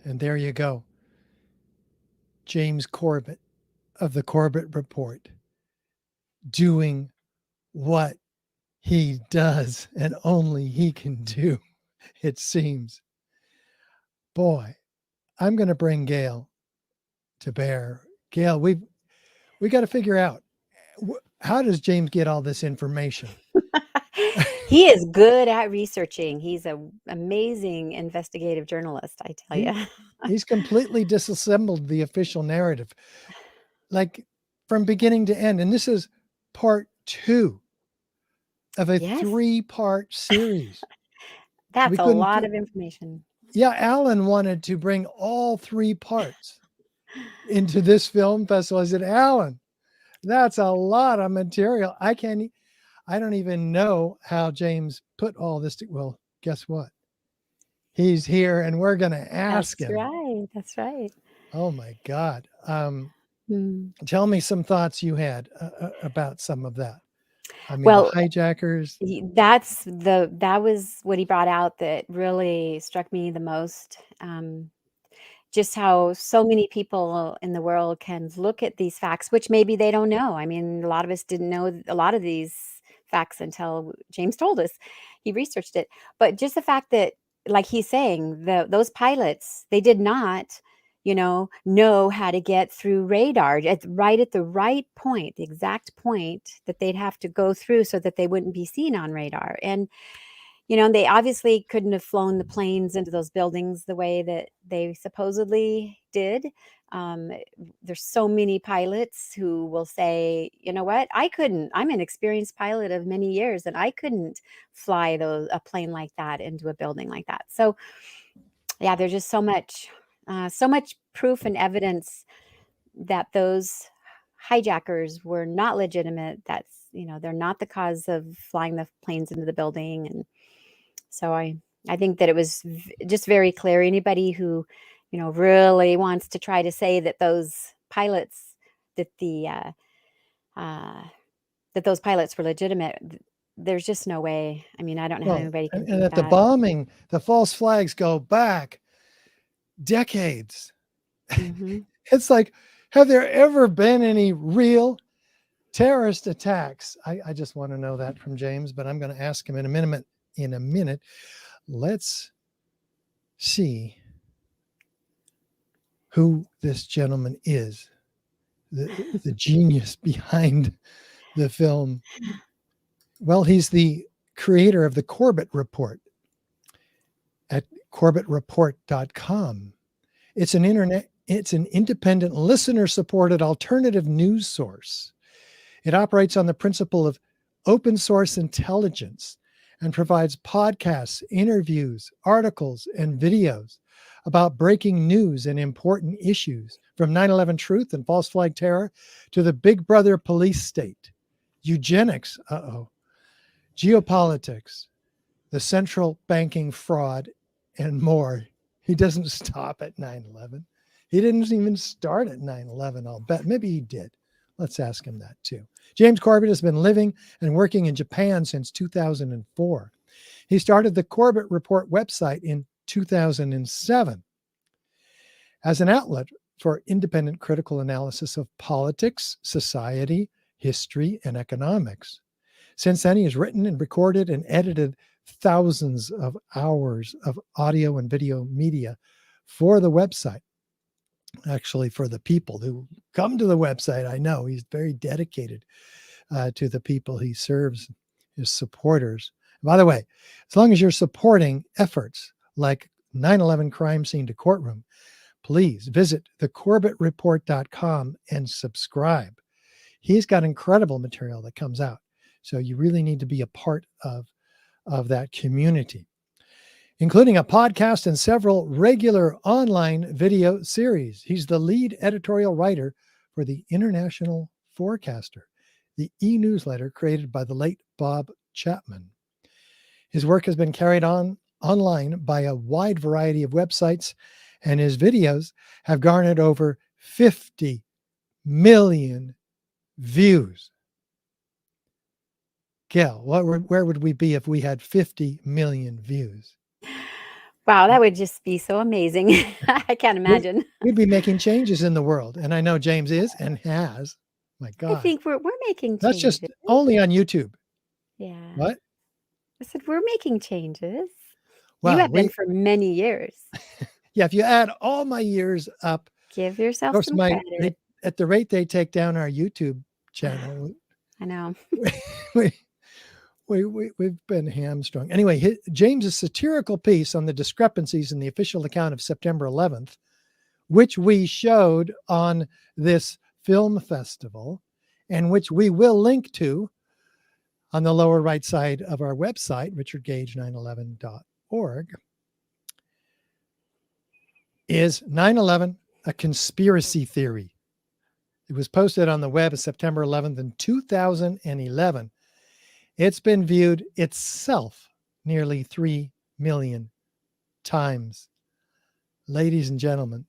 And there you go. James Corbett of the Corbett Report doing what he does and only he can do, it seems. Boy, I'm going to bring Gail to bear. Gail, we got to figure out how does James get all this information? He is good at researching. He's an amazing investigative journalist, I tell He you. he's completely disassembled the official narrative, like from beginning to end. And this is part 2 of a Yes, 3-part series. We that's a couldn't lot put, of information. yeah, Alan wanted to bring all 3 parts into this film festival. I said, Alan, that's a lot of material. I don't even know how James put all this well, guess what? He's here and we're going to ask That's him. right. That's right. Oh my God. Mm. Tell me some thoughts you had about some of that. I mean, the Well, hijackers. that was what he brought out that really struck me the most. Just how so many people in the world can look at these facts, which maybe they don't know. I mean, a lot of us didn't know a lot of these facts until James told us. He researched it. But just the fact that, like he's saying, those pilots, they did not, know how to get through radar right at the right point, the exact point that they'd have to go through so that they wouldn't be seen on radar. And they obviously couldn't have flown the planes into those buildings the way that they supposedly did. Um, there's so many pilots who will say, you know what, I couldn't. I'm an experienced pilot of many years, and I couldn't fly a plane like that into a building like that. So, yeah, there's just so much proof and evidence that those hijackers were not legitimate. That's they're not the cause of flying the planes into the building. And so I think that it was just very clear. Anybody who, really wants to try to say that those pilots, that the uh, that those pilots were legitimate, there's just no way. I mean, I don't know how Well, anybody can and think that the that. bombing, the false flags go back decades. Hmm. It's like, have there ever been any real terrorist attacks? I just want to know that from James, but I'm going to ask him in a minute. Let's see who this gentleman is, the genius behind the film. Well, he's the creator of the Corbett Report at CorbettReport.com. It's an independent, listener-supported alternative news source. It operates on the principle of open source intelligence and provides podcasts, interviews, articles, and videos about breaking news and important issues, from 9/11 truth and false flag terror to the Big Brother police state, eugenics, geopolitics, the central banking fraud, and more. He doesn't stop at 9/11. He didn't even start at 9/11, I'll bet. Maybe he did. Let's ask him that too. James Corbett has been living and working in Japan since 2004. He started the Corbett Report website in 2007 as an outlet for independent critical analysis of politics, society, history, and economics. Since then, he has written and recorded and edited thousands of hours of audio and video media for the website. Actually, for the people who come to the website, I know he's very dedicated to the people he serves, his supporters. By the way, as long as you're supporting efforts like 9/11 crime scene to courtroom, please visit thecorbettreport.com and subscribe. He's got incredible material that comes out. So you really need to be a part of that community, including a podcast and several regular online video series. He's the lead editorial writer for the International Forecaster, the e-newsletter created by the late Bob Chapman. His work has been carried on online by a wide variety of websites, and his videos have garnered over 50 million views. Gail, where would we be if we had 50 million views? Wow, that would just be so amazing. I can't imagine. We'd be making changes in the world. And I know James is and has. My I God. think we're making That's just changes. only on YouTube. Yeah. What? I said, "We're making changes." You Well, have been for many years. if you add all my years up, Give of yourself course, some credit. at the rate they take down our YouTube channel, I know. we, we've been hamstrung. Anyway, James's satirical piece on the discrepancies in the official account of September 11th, which we showed on this film festival, and which we will link to on the lower right side of our website, richardgage911.org, is 9/11 a conspiracy theory? It was posted on the web of September 11th in 2011. It's been viewed itself nearly 3 million times. Ladies and gentlemen,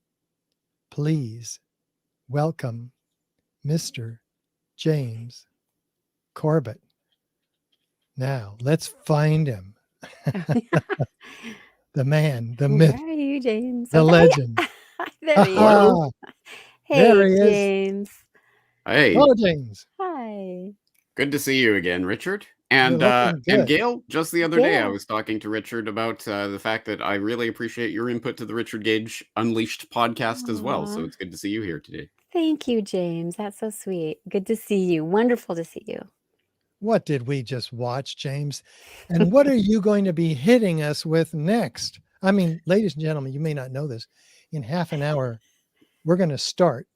please welcome Mr. James Corbett. Now, let's find him. The man, the myth, Where are you, James? the Oh, legend. there he is. Aha, there Hey, he is. James. Hey, Hello, James. Hi. good to see you again, Richard. You're And looking and good. Gail, just the other day I Gail. was talking to Richard about the fact that I really appreciate your input to the Richard Gage Unleashed podcast as well. So Aw. it's good to see you here today. Thank you, James. That's so sweet. Good to see you. Wonderful to see you. What did we just watch, James? And what are you going to be hitting us with next? I mean, ladies and gentlemen, you may not know this. In half an hour, we're going to start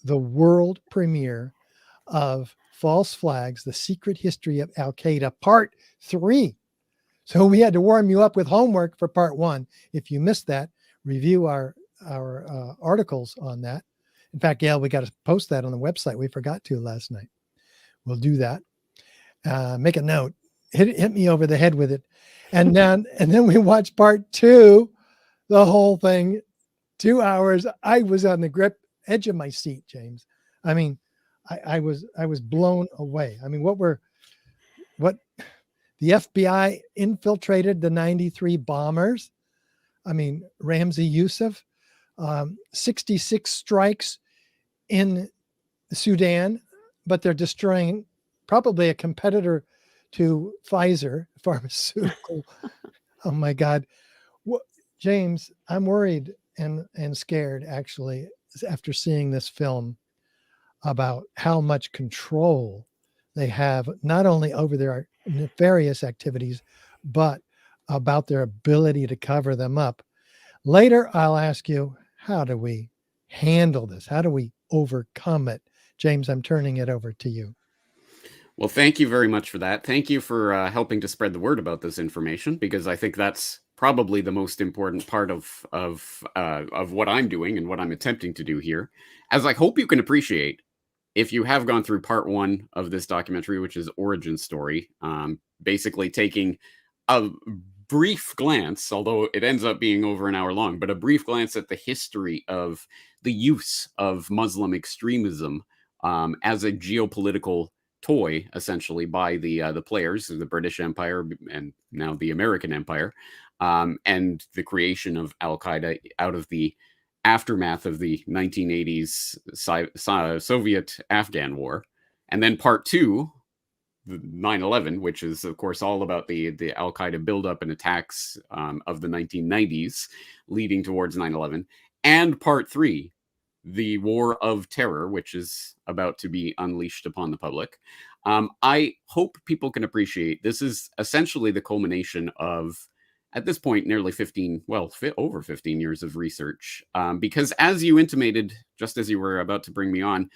the world premiere of False Flags, The Secret History of Al-Qaeda, Part 3. So we had to warm you up with homework for Part 1. If you missed that, review our articles on that. In fact, Gail, we got to post that on the website. We forgot to last night. We'll do that. Make a note. Hit me over the head with it. And then we watch Part 2, the whole thing, 2 hours. I was on the edge of my seat, James. I mean, I was blown away. I mean, what the FBI infiltrated the 93 bombers. I mean, Ramzi Youssef, 66 strikes in Sudan, but they're destroying probably a competitor to Pfizer pharmaceutical. Oh my God. James, I'm worried and scared actually after seeing this film about how much control they have, not only over their nefarious activities, but about their ability to cover them up. Later, I'll ask you, how do we handle this? How do we overcome it? James, I'm turning it over to you. Well, thank you very much for that. Thank you for helping to spread the word about this information, because I think that's probably the most important part of what I'm doing and what I'm attempting to do here. As I hope you can appreciate, if you have gone through Part 1 of this documentary, which is Origin Story, basically taking a brief glance, although it ends up being over an hour long, but a brief glance at the history of the use of Muslim extremism as a geopolitical toy, essentially, by the players of the British Empire and now the American Empire, and the creation of Al-Qaeda out of the aftermath of the 1980s Soviet-Afghan war. And then Part 2, 9/11, which is, of course, all about the Al-Qaeda buildup and attacks of the 1990s leading towards 9/11. And Part 3, the War of Terror, which is about to be unleashed upon the public. I hope people can appreciate this is essentially the culmination of, at this point, nearly over 15 years of research. Because as you intimated, just as you were about to bring me on,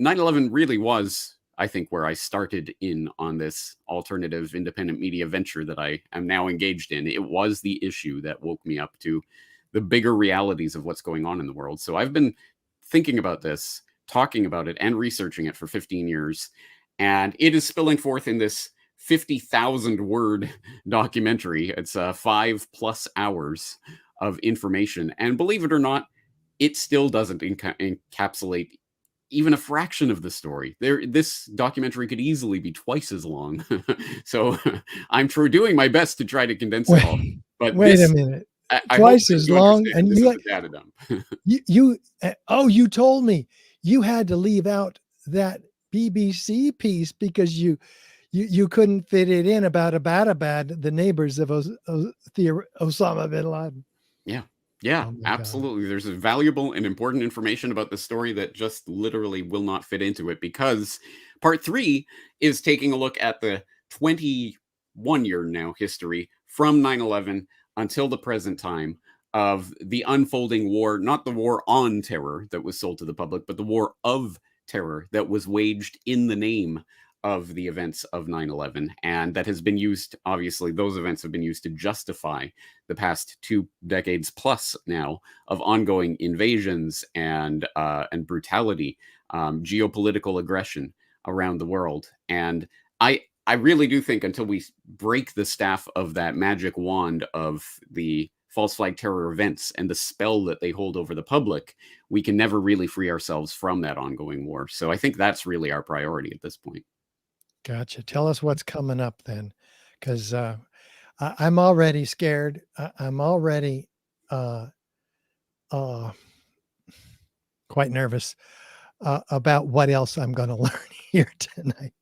9/11 really was, I think, where I started in on this alternative independent media venture that I am now engaged in. It was the issue that woke me up to the bigger realities of what's going on in the world. So I've been thinking about this, talking about it, and researching it for 15 years. And it is spilling forth in this 50,000 word documentary. It's 5+ hours of information. And believe it or not, it still doesn't encapsulate even a fraction of the story. This documentary could easily be twice as long. So I'm doing my best to try to condense it all. But wait a minute. I hope twice that as you long, understand and this is a data dump. you told me you had to leave out that BBC piece because you couldn't fit it in about Abbottabad, the neighbors of Osama bin Laden. Yeah, Oh my God. absolutely. There's a valuable and important information about the story that just literally will not fit into it, because part 3 is taking a look at the 21-year now history from 9/11 until the present time of the unfolding war, not the war on terror that was sold to the public, but the war of terror that was waged in the name of the events of 9/11, and that has been used, obviously, those events have been used to justify the past 2 decades plus now of ongoing invasions and brutality, geopolitical aggression around the world. And I really do think until we break the staff of that magic wand of the false flag terror events and the spell that they hold over the public, we can never really free ourselves from that ongoing war. So I think that's really our priority at this point. Gotcha. Tell us what's coming up then, because I'm already scared. I'm already uh, uh, quite nervous about what else I'm going to learn here tonight.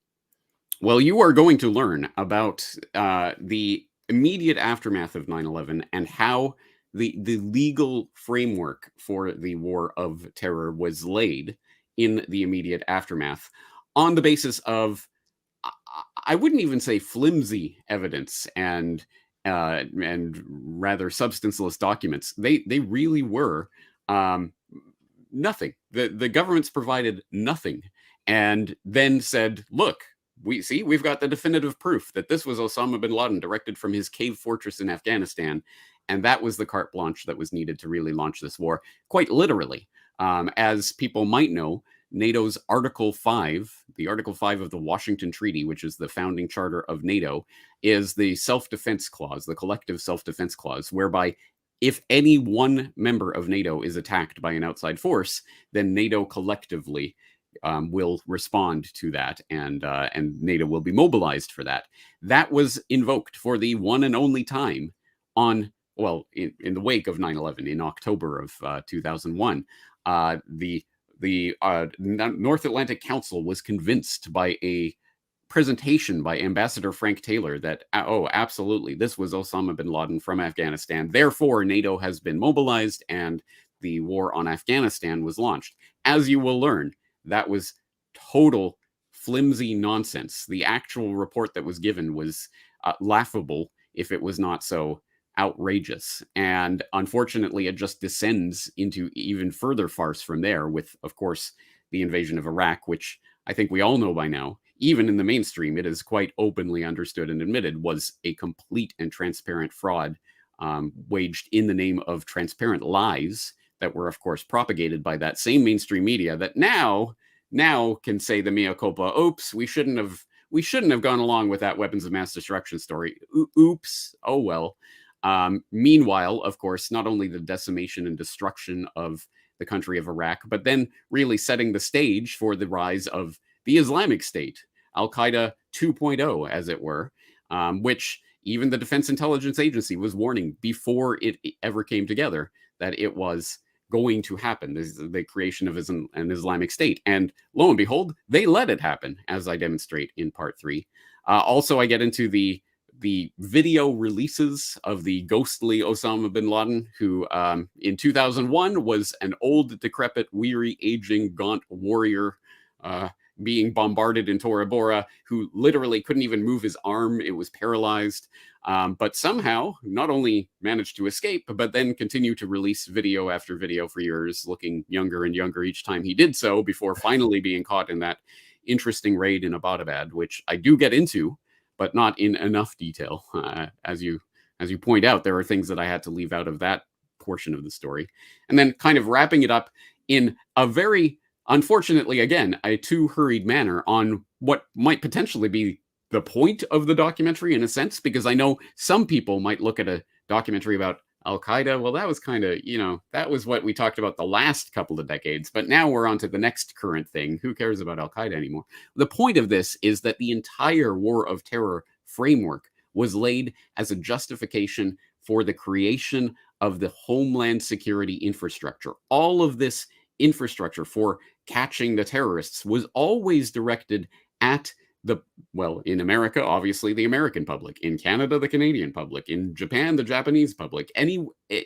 Well, you are going to learn about the immediate aftermath of 9/11 and how the legal framework for the war of terror was laid in the immediate aftermath on the basis of, I wouldn't even say flimsy evidence and rather substanceless documents. They really were nothing. The governments provided nothing, and then said, "Look, we've got the definitive proof that this was Osama bin Laden, directed from his cave fortress in Afghanistan," and that was the carte blanche that was needed to really launch this war, quite literally. As people might know, NATO's Article 5, the Article 5 of the Washington Treaty, which is the founding charter of NATO, is the self-defense clause, the collective self-defense clause, whereby if any one member of NATO is attacked by an outside force, then NATO collectively will respond to that, and NATO will be mobilized for that. That was invoked for the one and only time in the wake of 9/11 in October of 2001. The North Atlantic Council was convinced by a presentation by Ambassador Frank Taylor that, oh, absolutely, this was Osama bin Laden from Afghanistan. Therefore, NATO has been mobilized and the war on Afghanistan was launched. As you will learn, that was total flimsy nonsense. The actual report that was given was laughable, if it was not so outrageous. And unfortunately, it just descends into even further farce from there with, of course, the invasion of Iraq, which I think we all know by now, even in the mainstream, it is quite openly understood and admitted was a complete and transparent fraud waged in the name of transparent lies that were, of course, propagated by that same mainstream media that now can say the mea culpa. Oops, we shouldn't have gone along with that weapons of mass destruction story. Oops. Oh well. Meanwhile, of course, not only the decimation and destruction of the country of Iraq, but then really setting the stage for the rise of the Islamic State, Al-Qaeda 2.0, as it were, which even the Defense Intelligence Agency was warning before it ever came together that it was going to happen, the creation of an Islamic State. And lo and behold, they let it happen, as I demonstrate in part 3. Also, I get into the video releases of the ghostly Osama bin Laden, who in 2001 was an old, decrepit, weary, aging, gaunt warrior being bombarded in Tora Bora, who literally couldn't even move his arm. It was paralyzed, but somehow not only managed to escape, but then continue to release video after video for years, looking younger and younger each time he did so, before finally being caught in that interesting raid in Abbottabad, which I do get into, but not in enough detail. As you point out, there are things that I had to leave out of that portion of the story. And then kind of wrapping it up in a very, unfortunately, again, a too hurried manner on what might potentially be the point of the documentary in a sense, because I know some people might look at a documentary about Al-Qaeda. Well, that was kind of, that was what we talked about the last couple of decades, but now we're on to the next current thing. Who cares about Al-Qaeda anymore? The point of this is that the entire war of terror framework was laid as a justification for the creation of the Homeland Security infrastructure. All of this infrastructure for catching the terrorists was always directed at well, in America, obviously the American public, in Canada, the Canadian public, in Japan, the Japanese public.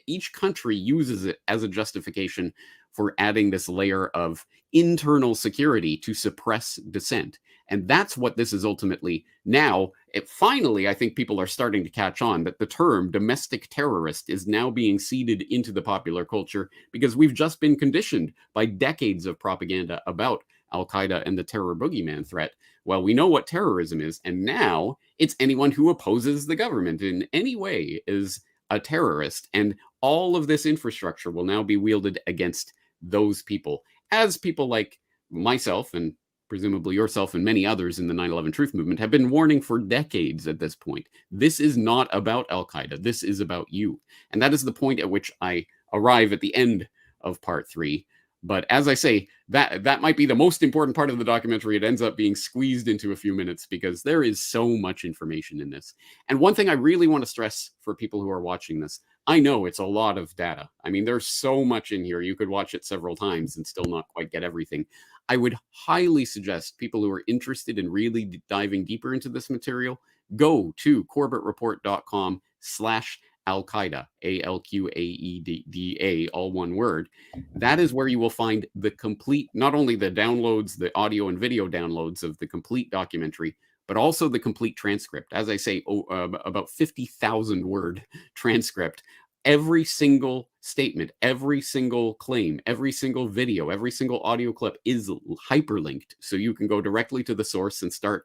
Each country uses it as a justification for adding this layer of internal security to suppress dissent. And that's what this is ultimately now. Finally, I think people are starting to catch on that the term domestic terrorist is now being seeded into the popular culture because we've just been conditioned by decades of propaganda about Al-Qaeda and the terror boogeyman threat. Well, we know what terrorism is, and now it's anyone who opposes the government in any way is a terrorist, and all of this infrastructure will now be wielded against those people, as people like myself and presumably yourself and many others in the 9/11 Truth Movement have been warning for decades at this point. This is not about Al-Qaeda. This is about you. And that is the point at which I arrive at the end of part 3. But as I say, that might be the most important part of the documentary. It ends up being squeezed into a few minutes because there is so much information in this. And one thing I really want to stress for people who are watching this, I know it's a lot of data. I mean, there's so much in here. You could watch it several times and still not quite get everything. I would highly suggest people who are interested in really diving deeper into this material, go to CorbettReport.com/Al-Qaeda, ALQAEDA, all one word. That is where you will find the complete, not only the downloads, the audio and video downloads of the complete documentary, but also the complete transcript. As I say, about 50,000 word transcript. Every single statement, every single claim, every single video, every single audio clip is hyperlinked. So you can go directly to the source and start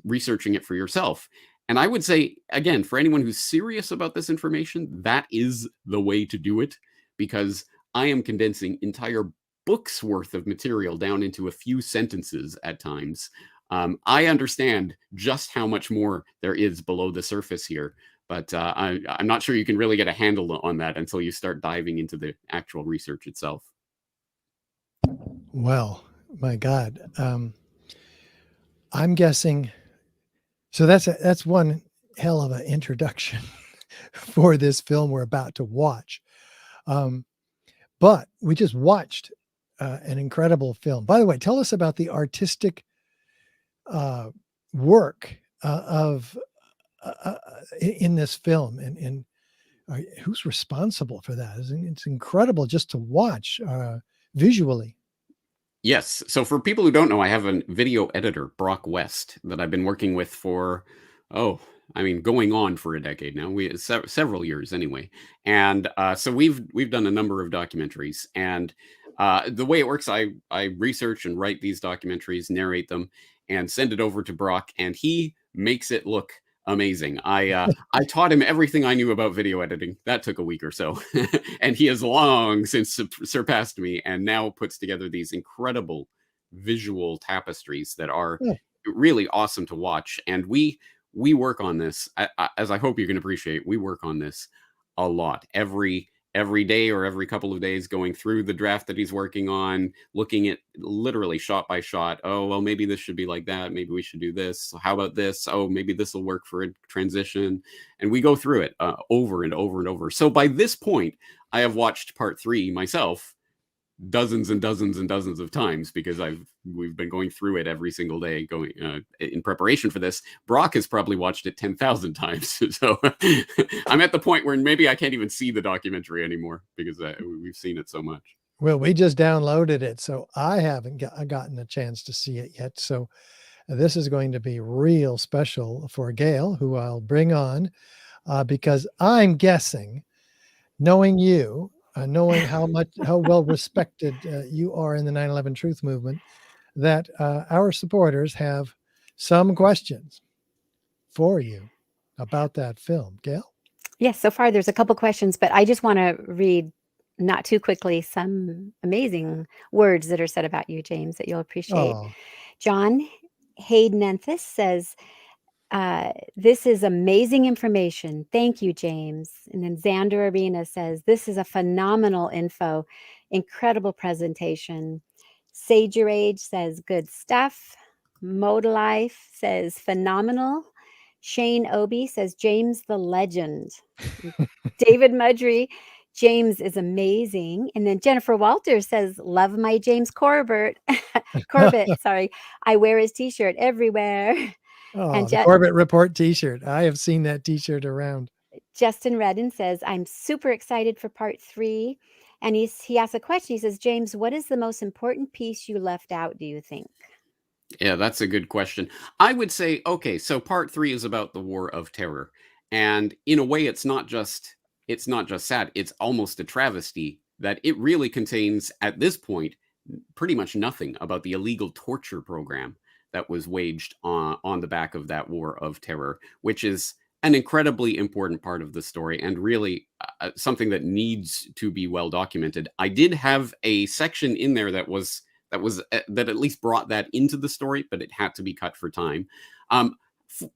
researching it for yourself. And I would say, again, for anyone who's serious about this information, that is the way to do it, because I am condensing entire books worth of material down into a few sentences at times. I understand just how much more there is below the surface here, but I'm not sure you can really get a handle on that until you start diving into the actual research itself. Well, my God. I'm guessing. So that's one hell of an introduction for this film we're about to watch. But we just watched an incredible film. By the way, tell us about the artistic work in this film, and who's responsible for that? It's incredible just to watch visually. Yes. So for people who don't know, I have a video editor, Brock West, that I've been working with for, going on for a decade now. Several years anyway. And so we've done a number of documentaries. And the way it works, I research and write these documentaries, narrate them, and send it over to Brock, and he makes it look amazing. I taught him everything I knew about video editing. That took a week or so. And he has long since surpassed me and now puts together these incredible visual tapestries that are really awesome to watch. And we work on this, as I hope you can appreciate, we work on this a lot. Every day or every couple of days, going through the draft that he's working on, looking at literally shot by shot. Oh, well, maybe this should be like that. Maybe we should do this. How about this? Oh, maybe this will work for a transition. And we go through it over and over and over. So by this point, I have watched part 3 myself dozens and dozens and dozens of times, because we've been going through it every single day going in preparation for this. Brock has probably watched it 10,000 times. So I'm at the point where maybe I can't even see the documentary anymore because we've seen it so much. Well, we just downloaded it, so I haven't gotten a chance to see it yet. So this is going to be real special for Gail, who I'll bring on, because I'm guessing, knowing you, knowing how well respected you are in the 9/11 Truth Movement, that our supporters have some questions for you about that film. Gail? Yes, so far there's a couple questions, but I just want to read, not too quickly, some amazing words that are said about you, James, that you'll appreciate. Oh, John Haydenenthus says, this is amazing information. Thank you, James. And then Xander Arena says, this is a phenomenal info. Incredible presentation. Sage Your Age says, good stuff. Modalife says, phenomenal. Shane Obi says, James the legend. David Mudry, James is amazing. And then Jennifer Walters says, love my James Corbett. Corbett, sorry. I wear his t-shirt everywhere. Oh, And the Corbett Report t-shirt. I have seen that t-shirt around. Justin Redden says, I'm super excited for part 3. And he asks a question. He says, James, what is the most important piece you left out, do you think? Yeah, that's a good question. I would say, okay, so part 3 is about the War of Terror. And in a way, it's not just sad, it's almost a travesty that it really contains, at this point, pretty much nothing about the illegal torture program that was waged on the back of that War of Terror, which is an incredibly important part of the story and really something that needs to be well documented. I did have a section in there that at least brought that into the story, but it had to be cut for time.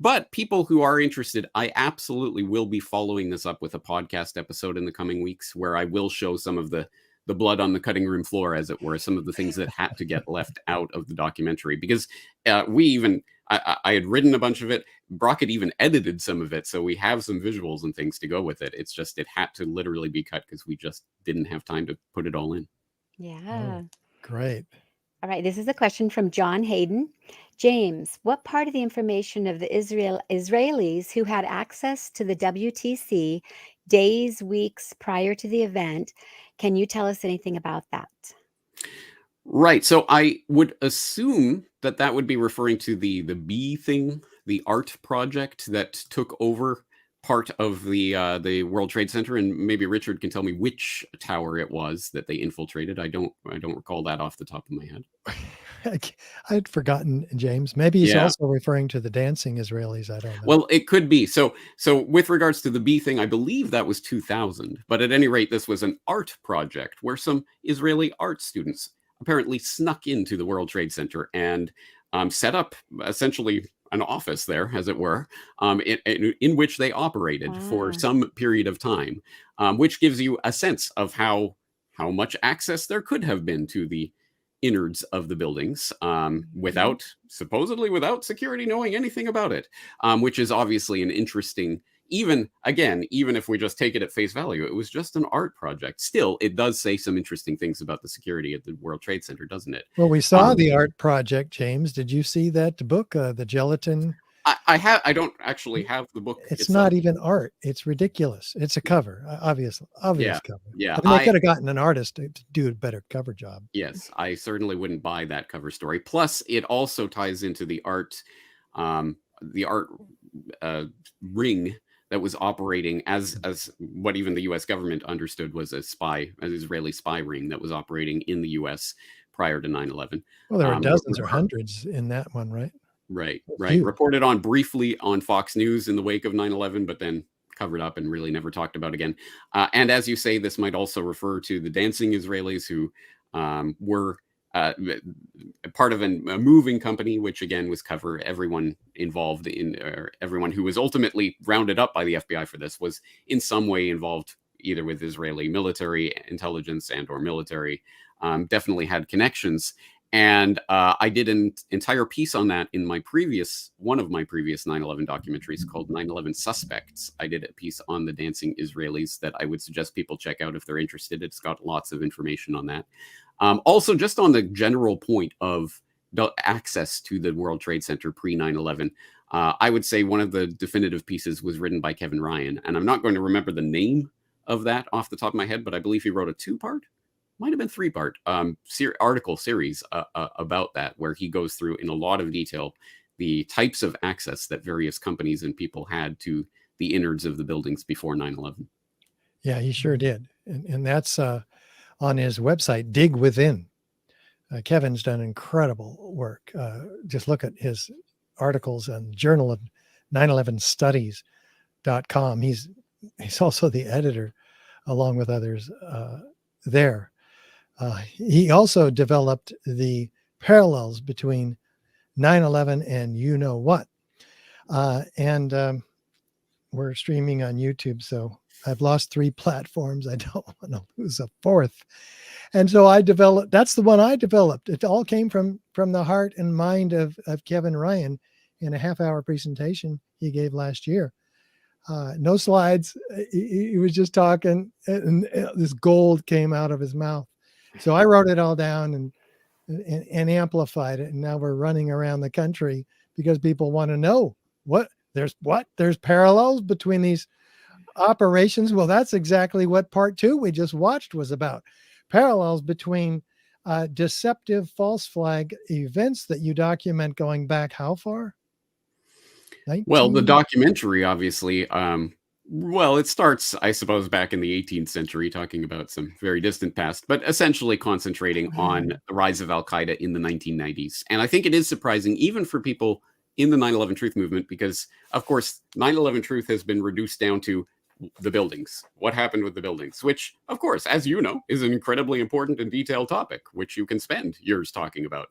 But people who are interested, I absolutely will be following this up with a podcast episode in the coming weeks where I will show some of the blood on the cutting room floor, as it were, some of the things that had to get left out of the documentary, because I had written a bunch of it. Brock had even edited some of it, so we have some visuals and things to go with it. It's just, it had to literally be cut because we just didn't have time to put it all in. Yeah. Oh, great. All right, this is a question from John Hayden. James, what part of the information of the Israelis who had access to the WTC days, weeks prior to the event, can you tell us anything about that? Right. So I would assume that would be referring to the B thing, the art project that took over part of the World Trade Center, and maybe Richard can tell me which tower it was that they infiltrated. I don't recall that off the top of my head. I'd forgotten, James. Maybe he's Yeah. also referring to the dancing Israelis. I don't know. Well, it could be. So with regards to the B thing, I believe that was 2000. But at any rate, this was an art project where some Israeli art students apparently snuck into the World Trade Center and set up essentially an office there, as it were, in which they operated for some period of time, which gives you a sense of how much access there could have been to the innards of the buildings supposedly without security knowing anything about it, which is obviously an interesting, even if we just take it at face value, it was just an art project. Still, it does say some interesting things about the security at the World Trade Center, doesn't it? Well, we saw the art project, James. Did you see that book, The Gelatin? I don't actually have the book. It's not even art. It's ridiculous. It's a cover, obvious Yeah. cover. Yeah. I mean, they could have gotten an artist to do a better cover job. Yes, I certainly wouldn't buy that cover story. Plus, it also ties into the art ring that was operating as what even the U.S. government understood was an Israeli spy ring that was operating in the U.S. prior to 9/11. Well, there were dozens or hundreds in that one, right? Right. Huge. Reported on briefly on Fox News in the wake of 9/11, but then covered up and really never talked about again. And as you say, this might also refer to the dancing Israelis who were part of a moving company, which again was cover. Everyone involved everyone who was ultimately rounded up by the FBI for this was in some way involved either with Israeli military intelligence and or military, definitely had connections. And I did an entire piece on that in one of my previous 9/11 documentaries called 9/11 Suspects. I did a piece on the dancing Israelis that I would suggest people check out if they're interested. It's got lots of information on that. Also, just on the general point of the access to the World Trade Center pre 9/11, I would say one of the definitive pieces was written by Kevin Ryan. And I'm not going to remember the name of that off the top of my head, but I believe he wrote a 2-part. Might have been 3-part article series about that, where he goes through in a lot of detail the types of access that various companies and people had to the innards of the buildings before 9/11. Yeah, he sure did. And that's on his website, Dig Within. Kevin's done incredible work. Just look at his articles on Journal of 9/11studies.com. He's also the editor, along with others there. He also developed the parallels between 9/11 and you know what. And we're streaming on YouTube, so I've lost 3 platforms. I don't want to lose a 4th. And so that's the one I developed. It all came from the heart and mind of Kevin Ryan. in a half-hour presentation he gave last year. No slides. He was just talking, and this gold came out of his mouth. So I wrote it all down and amplified it. And now we're running around the country because people want to know there's parallels between these operations. Well, that's exactly what part 2 we just watched was about. Parallels between deceptive false flag events that you document going back how far? Well, the documentary, obviously, well, it starts, I suppose, back in the 18th century, talking about some very distant past, but essentially concentrating on the rise of Al-Qaeda in the 1990s. And I think it is surprising, even for people in the 9/11 Truth movement, because, of course, 9/11 Truth has been reduced down to the buildings. What happened with the buildings? Which, of course, as you know, is an incredibly important and detailed topic, which you can spend years talking about.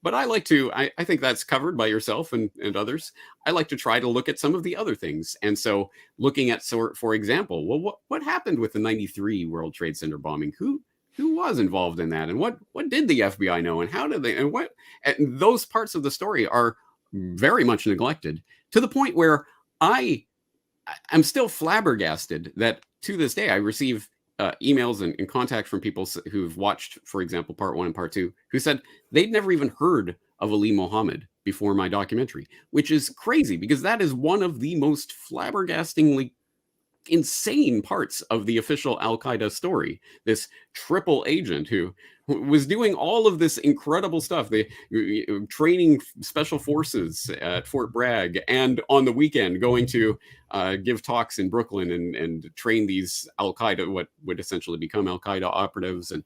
But I like to, I think that's covered by yourself and others. I like to try to look at some of the other things. And so looking at, for example, well, what happened with the 93 World Trade Center bombing? Who was involved in that? And what did the FBI know? And how did they, and those parts of the story are very much neglected, to the point where I'm still flabbergasted that to this day I receive emails and contact from people who've watched, for example, part 1 and part 2, who said they'd never even heard of Ali Mohammed before my documentary, which is crazy because that is one of the most flabbergastingly insane parts of the official Al-Qaeda story. This triple agent who was doing all of this incredible stuff, training special forces at Fort Bragg, and on the weekend going to give talks in Brooklyn and train these Al-Qaeda, what would essentially become Al-Qaeda operatives, and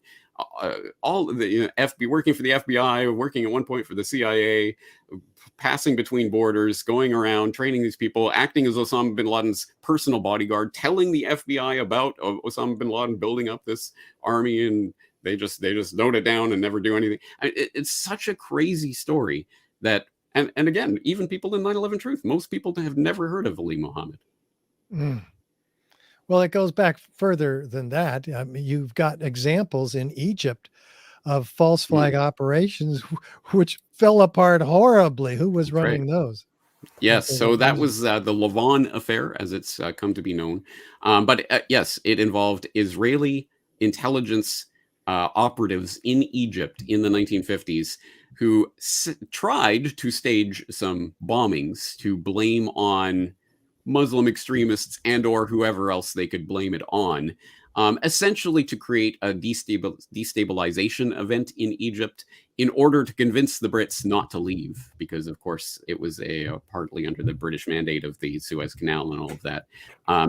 all the working for the FBI, working at one point for the CIA, passing between borders, going around, training these people, acting as Osama bin Laden's personal bodyguard, telling the FBI about Osama bin Laden building up this army, and they just note it down and never do anything. It's such a crazy story that, and again, even people in 9/11 Truth, most people have never heard of Ali Mohammed. Well, it goes back further than that. I mean, you've got examples in Egypt of false flag operations which fell apart horribly. Who was running those? Yes, so that was the Lavon affair, as it's come to be known. But yes, it involved Israeli intelligence operatives in Egypt in the 1950s who tried to stage some bombings to blame on Muslim extremists and or whoever else they could blame it on, essentially to create a destabilization event in Egypt in order to convince the Brits not to leave, because of course it was partly under the British mandate of the Suez Canal and all of that.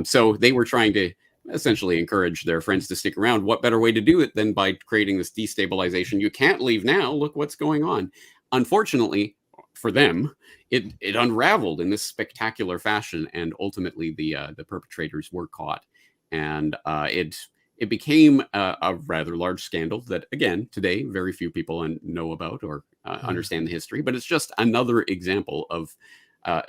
So they were trying to essentially encourage their friends to stick around. What better way to do it than by creating this destabilization? You can't leave now. Look what's going on. Unfortunately for them, it unraveled in this spectacular fashion, and ultimately the perpetrators were caught, and it became a rather large scandal that, again, today very few people know about or understand the history. But it's just another example of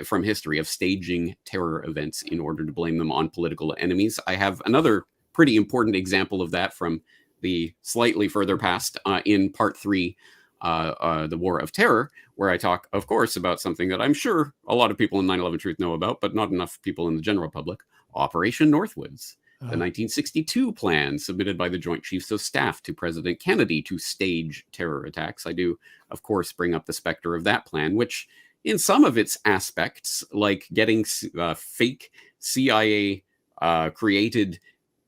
from history of staging terror events in order to blame them on political enemies. I have another pretty important example of that from the slightly further past in part 3. The War of Terror, where I talk, of course, about something that I'm sure a lot of people in 9/11 Truth know about, but not enough people in the general public, Operation Northwoods, the 1962 plan submitted by the Joint Chiefs of Staff to President Kennedy to stage terror attacks. I do, of course, bring up the specter of that plan, which in some of its aspects, like getting fake CIA created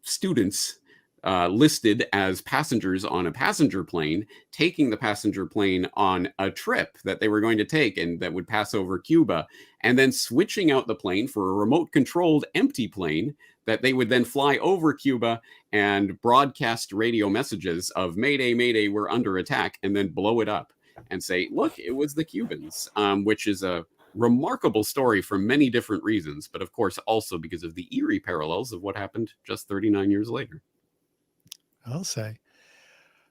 students listed as passengers on a passenger plane, taking the passenger plane on a trip that they were going to take and that would pass over Cuba, and then switching out the plane for a remote controlled empty plane that they would then fly over Cuba and broadcast radio messages of Mayday, Mayday, we're under attack, and then blow it up and say, look, it was the Cubans, which is a remarkable story for many different reasons, but of course also because of the eerie parallels of what happened just 39 years later. I'll say,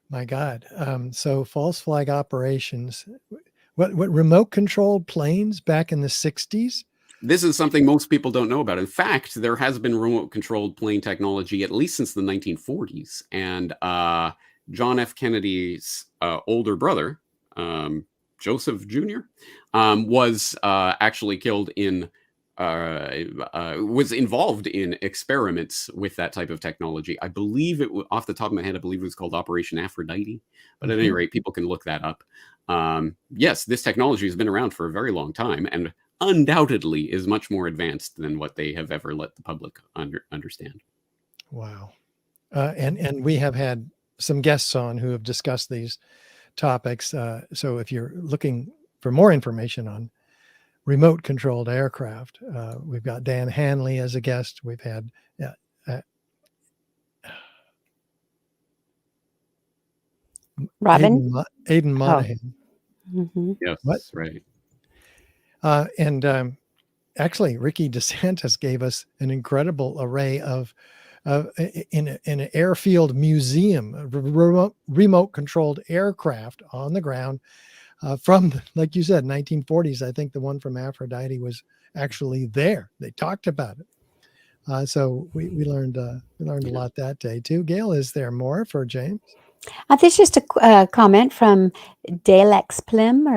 my God. So false flag operations, what remote controlled planes back in the 60s? This is something most people don't know about. In fact, there has been remote controlled plane technology at least since the 1940s. And John F. Kennedy's older brother, Joseph Jr., was actually killed in, was involved in experiments with that type of technology. I believe it, off the top of my head, I believe it was called Operation Aphrodite. But at any rate, people can look that up. Yes, this technology has been around for a very long time and undoubtedly is much more advanced than what they have ever let the public understand. Wow. And we have had some guests on who have discussed these topics. So if you're looking for more information on remote controlled aircraft, we've got Dan Hanley as a guest. We've had Robin? Aidan Monahan. Mm-hmm. Yes, What? right. And actually, Ricky DeSantis gave us an incredible array of in an airfield museum, remote controlled aircraft on the ground from, like you said, 1940s. I think the one from Aphrodite was actually there. They talked about it. So we learned a lot that day too. Gail, is there more for James? This is just a comment from Dalex Plym.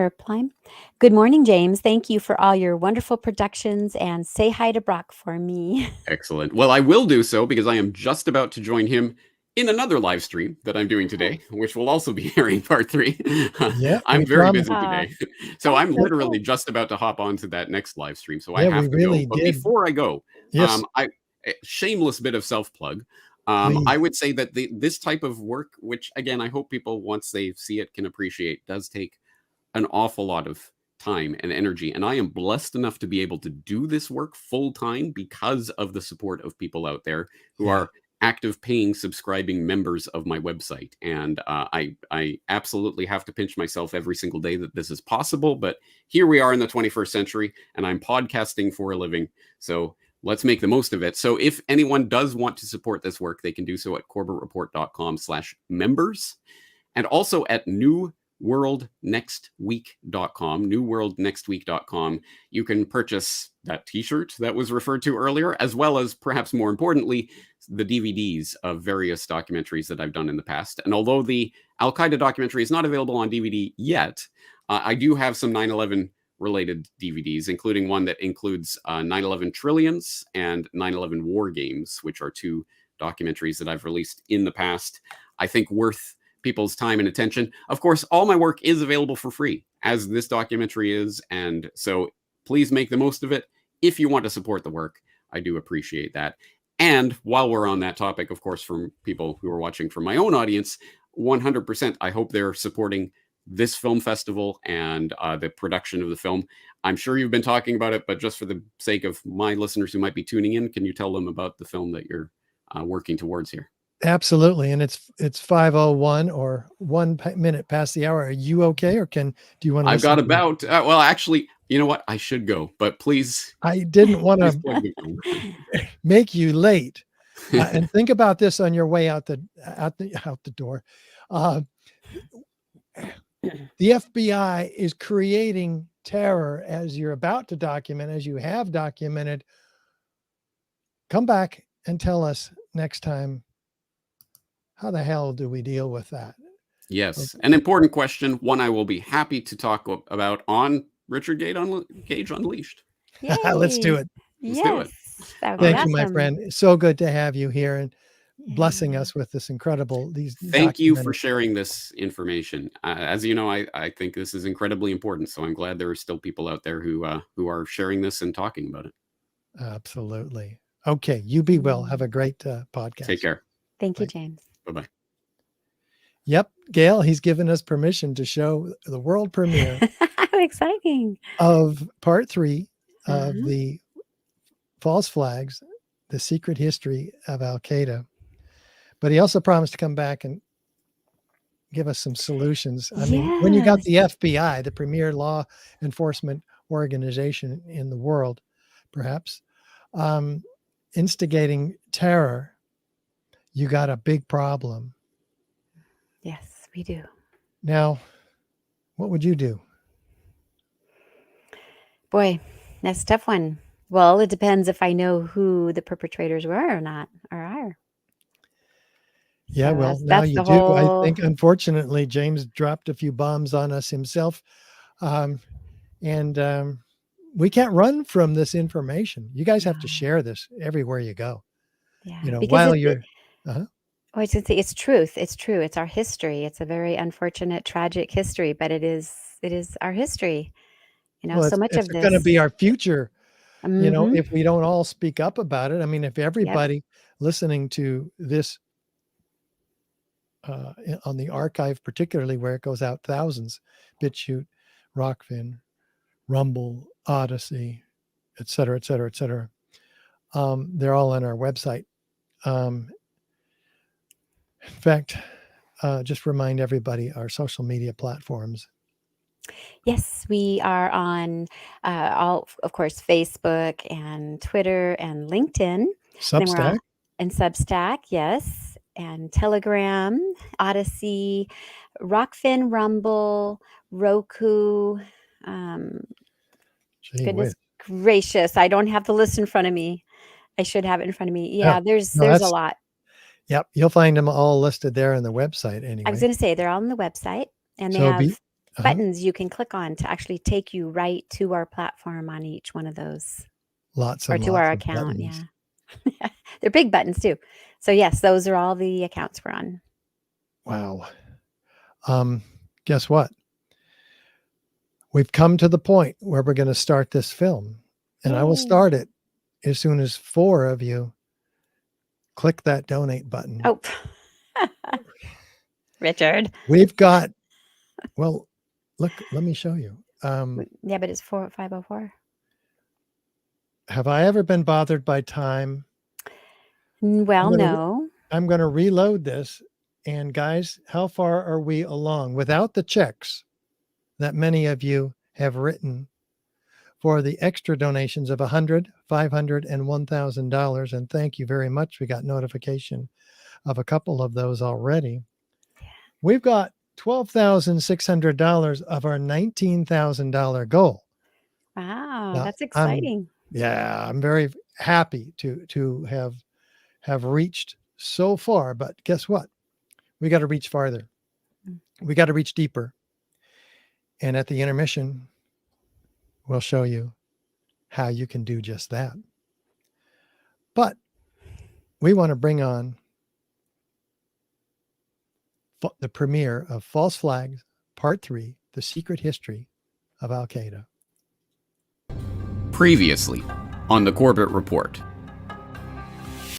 Good morning, James. Thank you for all your wonderful productions, and say hi to Brock for me. Excellent. Well, I will do so because I am just about to join him in another live stream that I'm doing today, which will also be airing part 3. Yeah, I'm very busy Ah. today. So I'm so literally cool. just about to hop onto that next live stream. So I Yeah, have we to really go. But did. before I go, Yes, shameless bit of self-plug. please. I would say that this type of work, which again, I hope people, once they see it, can appreciate, does take an awful lot of time and energy. And I am blessed enough to be able to do this work full time because of the support of people out there who Yeah. are active, paying, subscribing members of my website. And I absolutely have to pinch myself every single day that this is possible. But here we are in the 21st century, and I'm podcasting for a living. So let's make the most of it. So if anyone does want to support this work, they can do so at corbettreport.com/members, and also at newworldnextweek.com. You can purchase that t-shirt that was referred to earlier, as well as, perhaps more importantly, the DVDs of various documentaries that I've done in the past. And although the Al-Qaeda documentary is not available on DVD yet, I do have some 9/11 related DVDs, including one that includes 9/11 Trillions and 9/11 War Games, which are 2 documentaries that I've released in the past. I think worth people's time and attention. Of course, all my work is available for free, as this documentary is, and so please make the most of it. If you want to support the work, I do appreciate that. And while we're on that topic, of course, from people who are watching from my own audience, 100%, I hope they're supporting this film festival and the production of the film. I'm sure you've been talking about it, but just for the sake of my listeners who might be tuning in, can you tell them about the film that you're working towards here? Absolutely. And it's 5:01 or 1 minute past the hour. Are you okay? Or do you want to? I've got about, well, actually, you know what? I should go, but please. I didn't want please to plug the film. make you late. And think about this on your way out the door. The FBI is creating terror, as you're about to document, as you have documented. Come back and tell us next time, how the hell do we deal with that? Yes, an important question, one I will be happy to talk about on Richard Gage Unleashed. Let's do it. Let's do it. That would be Thank you, my awesome. friend. It's so good to have you here and blessing us with this incredible, Thank you for sharing this information. As you know, I think this is incredibly important. So I'm glad there are still people out there who are sharing this and talking about it. Absolutely. Okay. You be well. Have a great podcast. Take care. Thank you, Bye. James. Bye-bye. Yep. Gail, he's given us permission to show the world premiere How exciting. of part 3 of Uh-huh. the false flags, the secret history of Al-Qaeda. But he also promised to come back and give us some solutions. I mean, when you got the FBI, the premier law enforcement organization in the world, perhaps, instigating terror, you got a big problem. Yes, we do. Now, what would you do? Boy, that's a tough one. Well, it depends if I know who the perpetrators were or not, or are. Yeah, So well, that's now the you do. whole. I think, unfortunately, James dropped a few bombs on us himself And we can't run from this information. You guys have to share this everywhere you go. Yeah, You know, because while you're, uh-huh. I was gonna say it's truth. It's true. It's our history. It's a very unfortunate, tragic history, but it is our history. Well, So much it's of going to this. be our future. You know, Hmm. if we don't all speak up about it. I mean, if Yep. everybody listening to this on the archive, particularly where it goes out thousands, BitChute, Rockfin, Rumble, Odyssey, et cetera, et cetera, et cetera. They're all on our website. In fact, just remind everybody our social media platforms. Yes, we are on of course, Facebook and Twitter and LinkedIn. Then we're on Substack. and Substack, yes, and Telegram, Odyssey, Rockfin, Rumble, Roku. Um, Gee Goodness whiz. gracious, I don't have the list in front of me. I should have it in front of me. Oh, Yeah, there's no, a that's, lot. yep. You'll find them all listed there on the website I was anyway. going to say they're all on the website, and they So have uh-huh. buttons you can click on to actually take you right to our platform on each one of those, Lots or and to lots our of account. buttons. Yeah, they're big buttons too. So yes, those are all the accounts we're on. Wow. Guess what? We've come to the point where we're going to start this film, and I will Yay. start it as soon as 4 of you click that donate button. Oh, Richard. We've got, well, look, let me show you. Yeah, but it's 504. Have I ever been bothered by time? Well, no. I'm going to reload this. And guys, how far are we along without the checks that many of you have written for the extra donations of $100, $500, and $1,000? And thank you very much. We got notification of a couple of those already. We've got $12,600 of our $19,000 goal. Wow, Now, that's exciting. I'm very happy to have reached so far, but guess what? We got to reach farther. We got to reach deeper. And at the intermission, we'll show you how you can do just that. But we want to bring on the premiere of False Flags, Part 3, The Secret History of Al Qaeda. Previously on the Corbett Report.